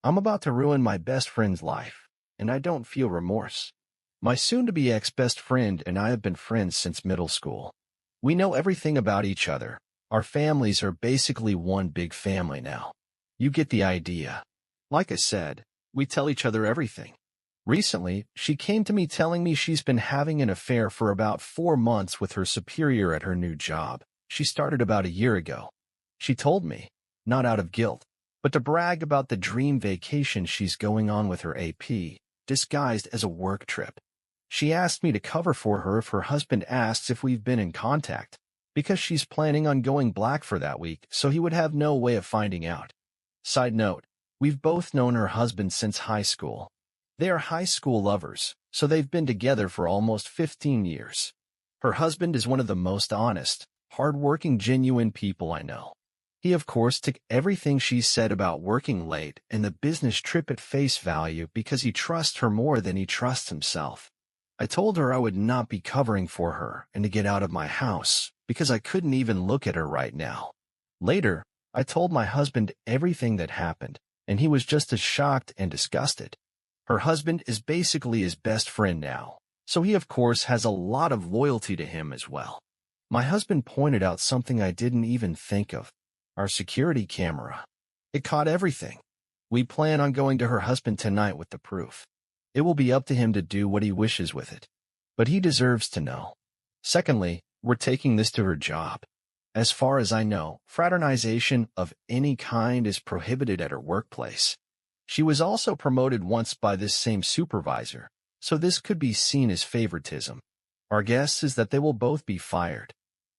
I'm about to ruin my best friend's life, and I don't feel remorse. My soon-to-be ex-best friend and I have been friends since middle school. We know everything about each other. Our families are basically one big family now. You get the idea. Like I said, we tell each other everything. Recently, she came to me telling me she's been having an affair for about 4 months with her superior at her new job. She started about a year ago. She told me, not out of guilt, but to brag about the dream vacation she's going on with her AP, disguised as a work trip. She asked me to cover for her if her husband asks if we've been in contact, because she's planning on going black for that week, so he would have no way of finding out. Side note, we've both known her husband since high school. They are high school lovers, so they've been together for almost 15 years. Her husband is one of the most honest, hard-working, genuine people I know. He, of course, took everything she said about working late and the business trip at face value because he trusts her more than he trusts himself. I told her I would not be covering for her and to get out of my house because I couldn't even look at her right now. Later, I told my husband everything that happened, and he was just as shocked and disgusted. Her husband is basically his best friend now, so he of course has a lot of loyalty to him as well. My husband pointed out something I didn't even think of. Our security camera. It caught everything. We plan on going to her husband tonight with the proof. It will be up to him to do what he wishes with it. But he deserves to know. Secondly, we're taking this to her job. As far as I know, fraternization of any kind is prohibited at her workplace. She was also promoted once by this same supervisor, so this could be seen as favoritism. Our guess is that they will both be fired.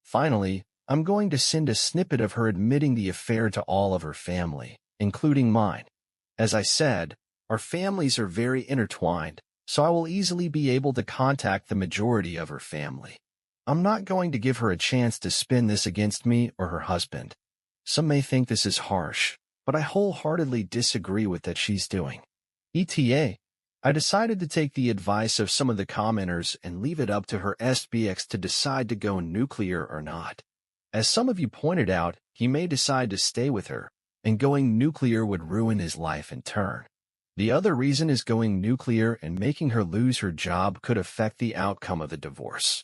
Finally, I'm going to send a snippet of her admitting the affair to all of her family, including mine. As I said, our families are very intertwined, so I will easily be able to contact the majority of her family. I'm not going to give her a chance to spin this against me or her husband. Some may think this is harsh, but I wholeheartedly disagree with that she's doing. ETA, I decided to take the advice of some of the commenters and leave it up to her SBX to decide to go nuclear or not. As some of you pointed out, he may decide to stay with her, and going nuclear would ruin his life in turn. The other reason is going nuclear and making her lose her job could affect the outcome of the divorce.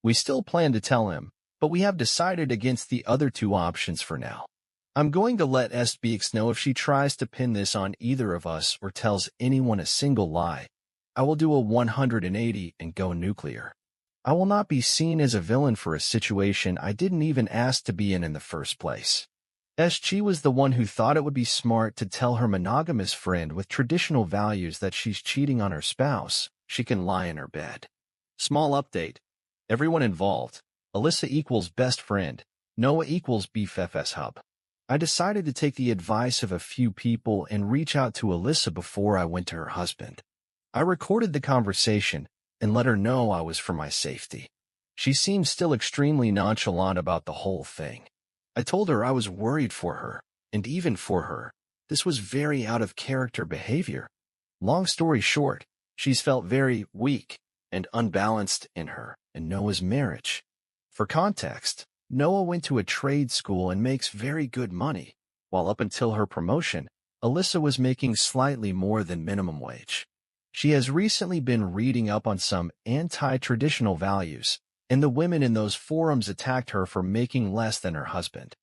We still plan to tell him, but we have decided against the other two options for now. I'm going to let SBX know if she tries to pin this on either of us or tells anyone a single lie. I will do a 180 and go nuclear. I will not be seen as a villain for a situation I didn't even ask to be in the first place. SG was the one who thought it would be smart to tell her monogamous friend with traditional values that she's cheating on her spouse. She can lie in her bed. Small update. Everyone involved. Alyssa equals best friend. Noah equals BFFs hub. I decided to take the advice of a few people and reach out to Alyssa before I went to her husband. I recorded the conversation and let her know I was for my safety. She seemed still extremely nonchalant about the whole thing. I told her I was worried for her, and even for her, this was very out of character behavior. Long story short, she's felt very weak and unbalanced in her and Noah's marriage. For context, Noah went to a trade school and makes very good money, while up until her promotion, Alyssa was making slightly more than minimum wage. She has recently been reading up on some anti-traditional values, and the women in those forums attacked her for making less than her husband.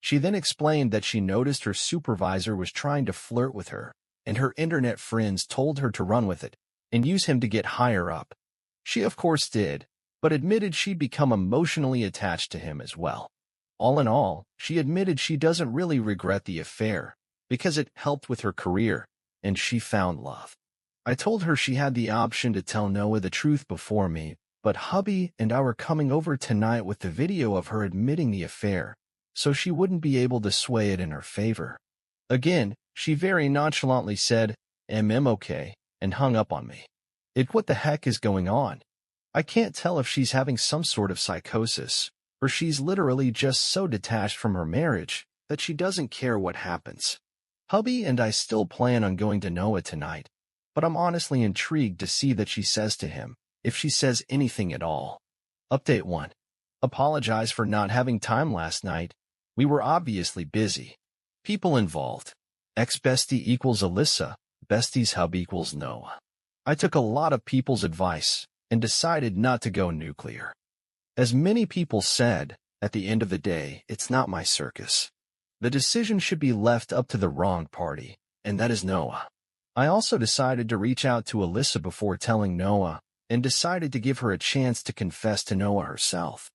She then explained that she noticed her supervisor was trying to flirt with her, and her internet friends told her to run with it and use him to get higher up. She of course did, but admitted she'd become emotionally attached to him as well. All in all, she admitted she doesn't really regret the affair because it helped with her career, and she found love. I told her she had the option to tell Noah the truth before me, but hubby and I were coming over tonight with the video of her admitting the affair, so she wouldn't be able to sway it in her favor. Again, she very nonchalantly said, okay, and hung up on me. What the heck is going on? I can't tell if she's having some sort of psychosis, or she's literally just so detached from her marriage that she doesn't care what happens. Hubby and I still plan on going to Noah tonight, but I'm honestly intrigued to see that she says to him, if she says anything at all. Update 1. Apologize for not having time last night. We were obviously busy. People involved. Ex-bestie equals Alyssa, bestie's hub equals Noah. I took a lot of people's advice and decided not to go nuclear. As many people said, at the end of the day, it's not my circus. The decision should be left up to the wrong party, and that is Noah. I also decided to reach out to Alyssa before telling Noah, and decided to give her a chance to confess to Noah herself.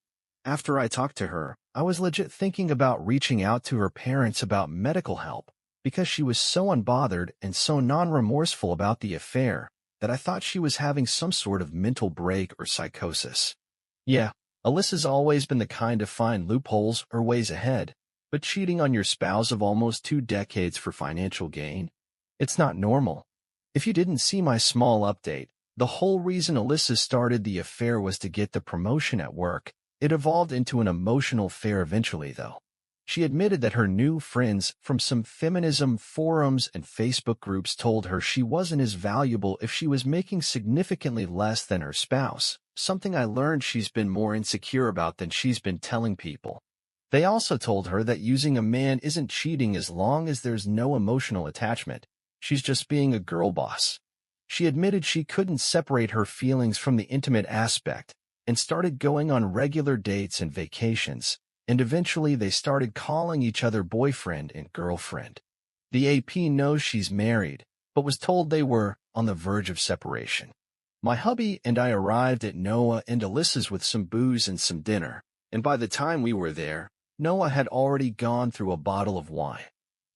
After I talked to her, I was legit thinking about reaching out to her parents about medical help, because she was so unbothered and so non-remorseful about the affair that I thought she was having some sort of mental break or psychosis. Yeah, Alyssa's always been the kind to find loopholes or ways ahead, but cheating on your spouse of almost 2 decades for financial gain? It's not normal. If you didn't see my small update, the whole reason Alyssa started the affair was to get the promotion at work. It evolved into an emotional affair eventually, though. She admitted that her new friends from some feminism forums and Facebook groups told her she wasn't as valuable if she was making significantly less than her spouse, something I learned she's been more insecure about than she's been telling people. They also told her that using a man isn't cheating as long as there's no emotional attachment. She's just being a girl boss. She admitted she couldn't separate her feelings from the intimate aspect and started going on regular dates and vacations, and eventually they started calling each other boyfriend and girlfriend. The AP knows she's married, but was told they were on the verge of separation. My hubby and I arrived at Noah and Alyssa's with some booze and some dinner, and by the time we were there, Noah had already gone through a bottle of wine.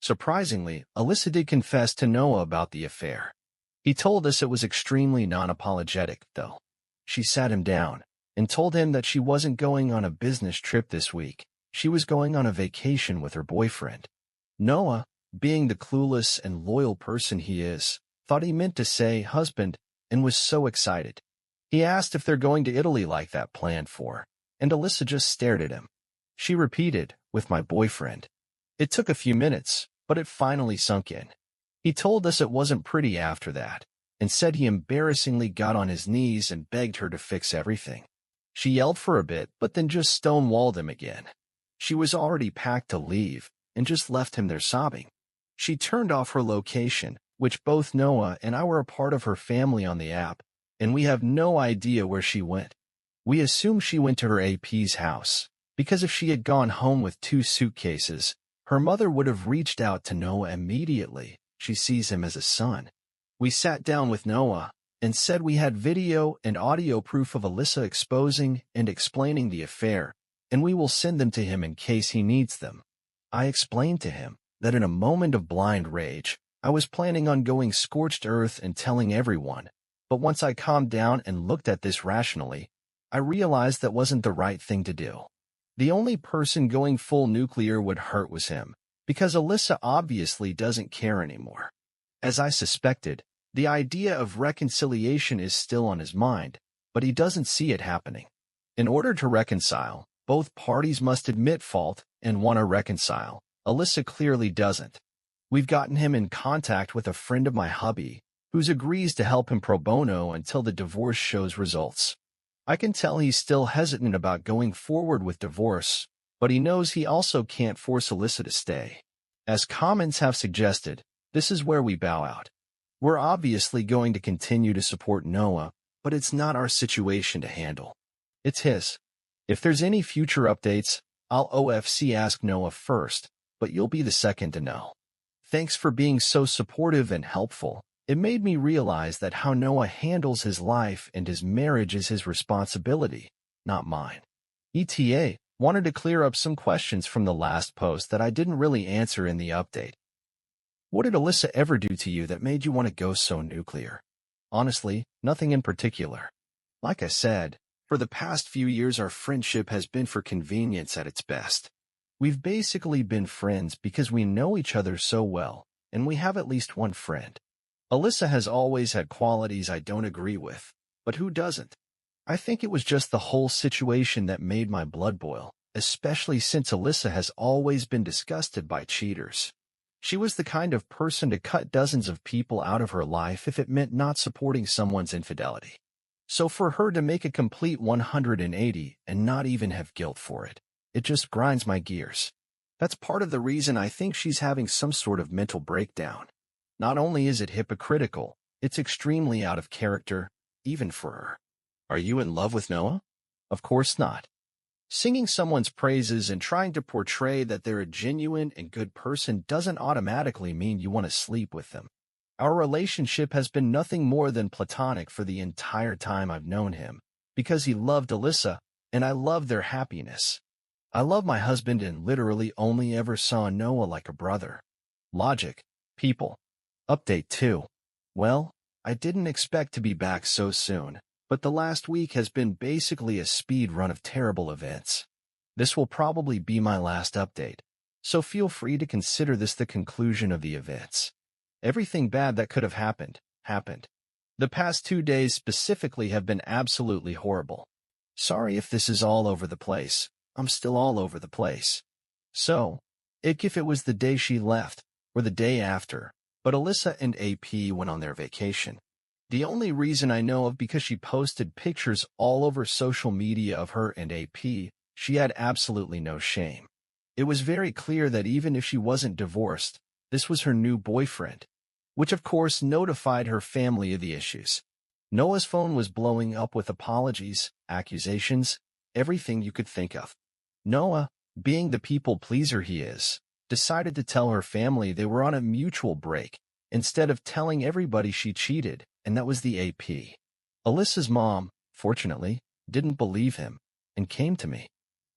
Surprisingly, Alyssa did confess to Noah about the affair. He told us it was extremely non-apologetic, though. She sat him down and told him that she wasn't going on a business trip this week. She was going on a vacation with her boyfriend. Noah, being the clueless and loyal person he is, thought he meant to say husband and was so excited. He asked if they're going to Italy like that planned for, and Alyssa just stared at him. She repeated, with my boyfriend. It took a few minutes, but it finally sunk in. He told us it wasn't pretty after that, and said he embarrassingly got on his knees and begged her to fix everything. She yelled for a bit, but then just stonewalled him again. She was already packed to leave, and just left him there sobbing. She turned off her location, which both Noah and I were a part of her family on the app, and we have no idea where she went. We assume she went to her AP's house, because if she had gone home with 2 suitcases, her mother would have reached out to Noah immediately. She sees him as a son. We sat down with Noah and said we had video and audio proof of Alyssa exposing and explaining the affair, and we will send them to him in case he needs them. I explained to him that in a moment of blind rage, I was planning on going scorched earth and telling everyone, but once I calmed down and looked at this rationally, I realized that wasn't the right thing to do. The only person going full nuclear would hurt was him, because Alyssa obviously doesn't care anymore. As I suspected, the idea of reconciliation is still on his mind, but he doesn't see it happening. In order to reconcile, both parties must admit fault and want to reconcile. Alyssa clearly doesn't. We've gotten him in contact with a friend of my hubby, who agrees to help him pro bono until the divorce shows results. I can tell he's still hesitant about going forward with divorce, but he knows he also can't force Alyssa to stay. As comments have suggested, this is where we bow out. We're obviously going to continue to support Noah, but it's not our situation to handle. It's his. If there's any future updates, I'll OFC ask Noah first, but you'll be the second to know. Thanks for being so supportive and helpful. It made me realize that how Noah handles his life and his marriage is his responsibility, not mine. ETA wanted to clear up some questions from the last post that I didn't really answer in the update. What did Alyssa ever do to you that made you want to go so nuclear? Honestly, nothing in particular. Like I said, for the past few years our friendship has been for convenience at its best. We've basically been friends because we know each other so well, and we have at least one friend. Alyssa has always had qualities I don't agree with, but who doesn't? I think it was just the whole situation that made my blood boil, especially since Alyssa has always been disgusted by cheaters. She was the kind of person to cut dozens of people out of her life if it meant not supporting someone's infidelity. So for her to make a complete 180 and not even have guilt for it, it just grinds my gears. That's part of the reason I think she's having some sort of mental breakdown. Not only is it hypocritical, it's extremely out of character, even for her. Are you in love with Noah? Of course not. Singing someone's praises and trying to portray that they're a genuine and good person doesn't automatically mean you want to sleep with them. Our relationship has been nothing more than platonic for the entire time I've known him, because he loved Alyssa, and I love their happiness. I love my husband and literally only ever saw Noah like a brother. Logic. People. Update 2. Well, I didn't expect to be back so soon, but the last week has been basically a speed run of terrible events. This will probably be my last update, so feel free to consider this the conclusion of the events. Everything bad that could have happened, happened. The past 2 days specifically have been absolutely horrible. Sorry if this is all over the place. I'm still all over the place. So, if it was the day she left, or the day after, but Alyssa and AP went on their vacation. The only reason I know of because she posted pictures all over social media of her and AP, she had absolutely no shame. It was very clear that even if she wasn't divorced, this was her new boyfriend, which of course notified her family of the issues. Noah's phone was blowing up with apologies, accusations, everything you could think of. Noah, being the people pleaser he is, decided to tell her family they were on a mutual break, instead of telling everybody she cheated, and that was the AP. Alyssa's mom, fortunately, didn't believe him, and came to me.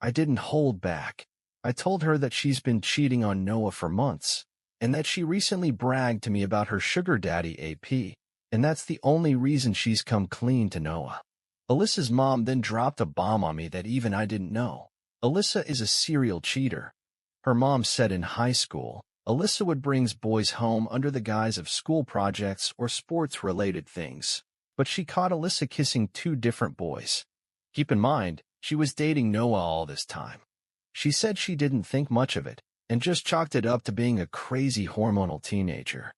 I didn't hold back. I told her that she's been cheating on Noah for months, and that she recently bragged to me about her sugar daddy AP, and that's the only reason she's come clean to Noah. Alyssa's mom then dropped a bomb on me that even I didn't know. Alyssa is a serial cheater. Her mom said in high school, Alyssa would bring boys home under the guise of school projects or sports-related things, but she caught Alyssa kissing 2 different boys. Keep in mind, she was dating Noah all this time. She said she didn't think much of it, and just chalked it up to being a crazy hormonal teenager.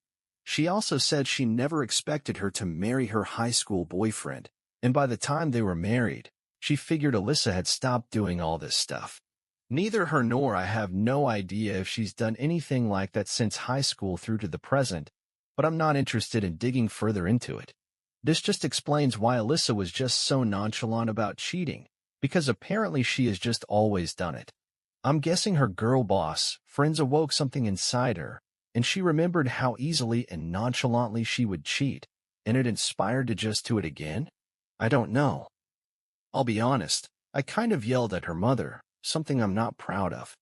She also said she never expected her to marry her high school boyfriend, and by the time they were married, she figured Alyssa had stopped doing all this stuff. Neither her nor I have no idea if she's done anything like that since high school through to the present, but I'm not interested in digging further into it. This just explains why Alyssa was just so nonchalant about cheating, because apparently she has just always done it. I'm guessing her girl boss friends awoke something inside her, and she remembered how easily and nonchalantly she would cheat, and it inspired to just do it again? I don't know. I'll be honest, I kind of yelled at her mother, something I'm not proud of.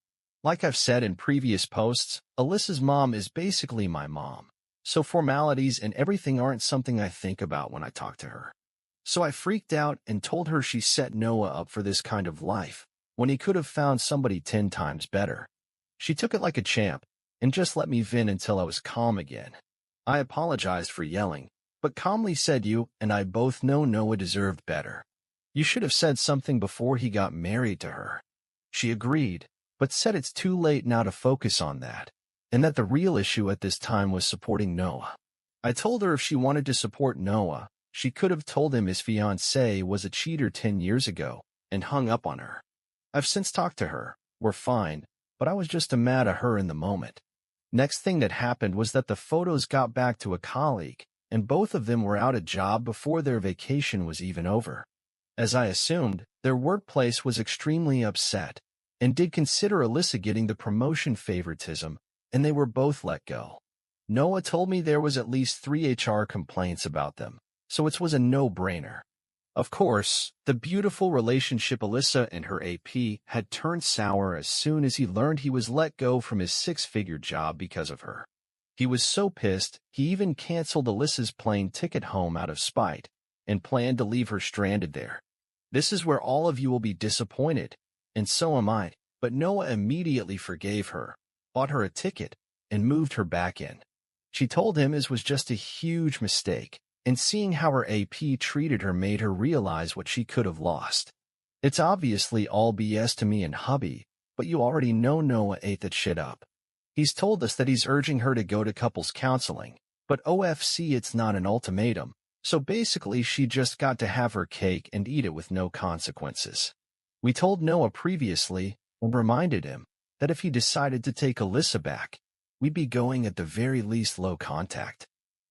Like I've said in previous posts, Alyssa's mom is basically my mom, so formalities and everything aren't something I think about when I talk to her. So I freaked out and told her she set Noah up for this kind of life, when he could have found somebody 10 times better. She took it like a champ, and just let me vent until I was calm again. I apologized for yelling, but calmly said you and I both know Noah deserved better. You should have said something before he got married to her. She agreed, but said it's too late now to focus on that, and that the real issue at this time was supporting Noah. I told her if she wanted to support Noah, she could have told him his fiancée was a cheater 10 years ago, and hung up on her. I've since talked to her, we're fine, but I was just mad at her in the moment. Next thing that happened was that the photos got back to a colleague, and both of them were out a job before their vacation was even over. As I assumed, their workplace was extremely upset, and did consider Alyssa getting the promotion favoritism, and they were both let go. Noah told me there was at least 3 HR complaints about them, so it was a no-brainer. Of course, the beautiful relationship Alyssa and her AP had turned sour as soon as he learned he was let go from his 6-figure job because of her. He was so pissed, he even canceled Alyssa's plane ticket home out of spite, and planned to leave her stranded there. This is where all of you will be disappointed, and so am I, but Noah immediately forgave her, bought her a ticket, and moved her back in. She told him it was just a huge mistake, and seeing how her AP treated her made her realize what she could have lost. It's obviously all BS to me and hubby, but you already know Noah ate that shit up. He's told us that he's urging her to go to couples counseling, but OFC it's not an ultimatum, so basically she just got to have her cake and eat it with no consequences. We told Noah previously, and reminded him, that if he decided to take Alyssa back, we'd be going at the very least low contact.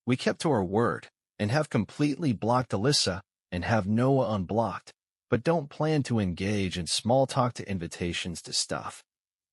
We kept to our word and have completely blocked Alyssa and have Noah unblocked, but don't plan to engage in small talk to invitations to stuff.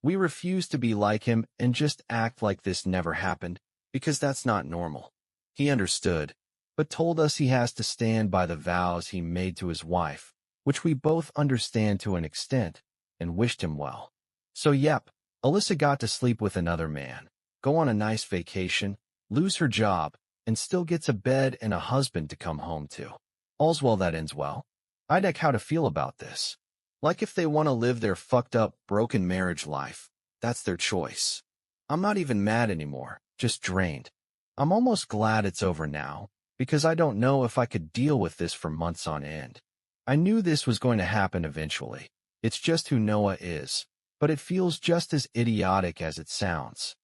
We refuse to be like him and just act like this never happened, because that's not normal. He understood, but told us he has to stand by the vows he made to his wife, which we both understand to an extent, and wished him well. So yep, Alyssa got to sleep with another man, go on a nice vacation, lose her job, and still gets a bed and a husband to come home to. All's well that ends well. I'd like how to feel about this. Like if they want to live their fucked up, broken marriage life, that's their choice. I'm not even mad anymore, just drained. I'm almost glad it's over now, because I don't know if I could deal with this for months on end. I knew this was going to happen eventually. It's just who Noah is, but it feels just as idiotic as it sounds.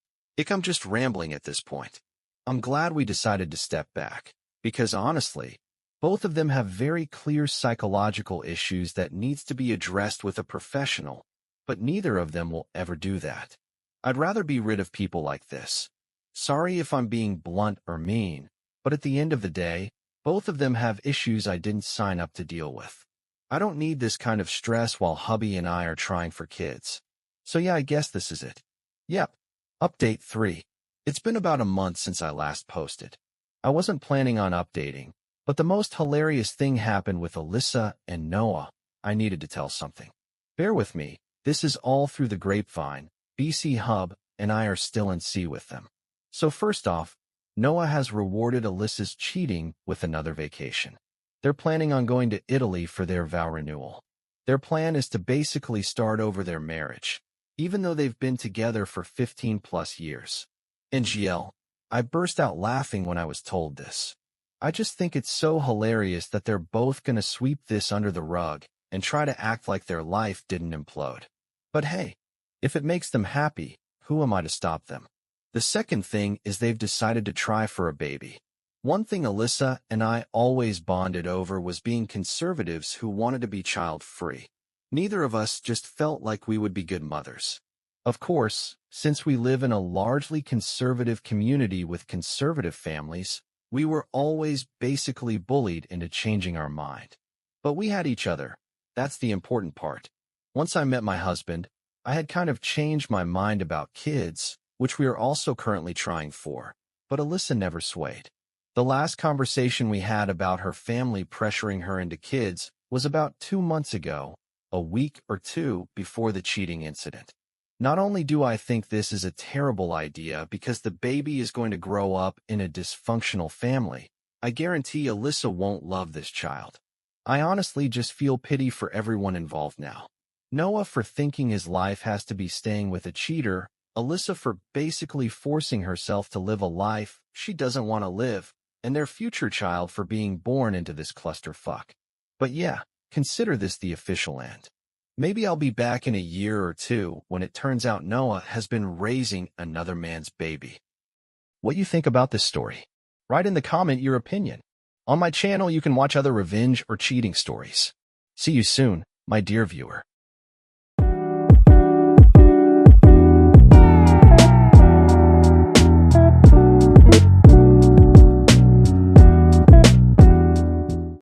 I'm just rambling at this point. I'm glad we decided to step back, because honestly, both of them have very clear psychological issues that needs to be addressed with a professional, but neither of them will ever do that. I'd rather be rid of people like this. Sorry if I'm being blunt or mean, but at the end of the day, both of them have issues I didn't sign up to deal with. I don't need this kind of stress while hubby and I are trying for kids. So yeah, I guess this is it. Yep. Update 3. It's been about a month since I last posted. I wasn't planning on updating, but the most hilarious thing happened with Alyssa and Noah. I needed to tell something. Bear with me, this is all through the grapevine. BC Hub and I are still in C with them. So first off, Noah has rewarded Alyssa's cheating with another vacation. They're planning on going to Italy for their vow renewal. Their plan is to basically start over their marriage, even though they've been together for 15 plus years. NGL, I burst out laughing when I was told this. I just think it's so hilarious that they're both gonna sweep this under the rug and try to act like their life didn't implode. But hey, if it makes them happy, who am I to stop them? The second thing is they've decided to try for a baby. One thing Alyssa and I always bonded over was being conservatives who wanted to be child-free. Neither of us just felt like we would be good mothers. Of course, since we live in a largely conservative community with conservative families, we were always basically bullied into changing our mind. But we had each other. That's the important part. Once I met my husband, I had kind of changed my mind about kids, which we are also currently trying for, but Alyssa never swayed. The last conversation we had about her family pressuring her into kids was about 2 months ago, a week or two before the cheating incident. Not only do I think this is a terrible idea because the baby is going to grow up in a dysfunctional family, I guarantee Alyssa won't love this child. I honestly just feel pity for everyone involved now. Noah for thinking his life has to be staying with a cheater, Alyssa for basically forcing herself to live a life she doesn't want to live, and their future child for being born into this clusterfuck. But yeah, consider this the official end. Maybe I'll be back in a year or two when it turns out Noah has been raising another man's baby. What you think about this story? Write in the comment your opinion. On my channel, you can watch other revenge or cheating stories. See you soon, my dear viewer.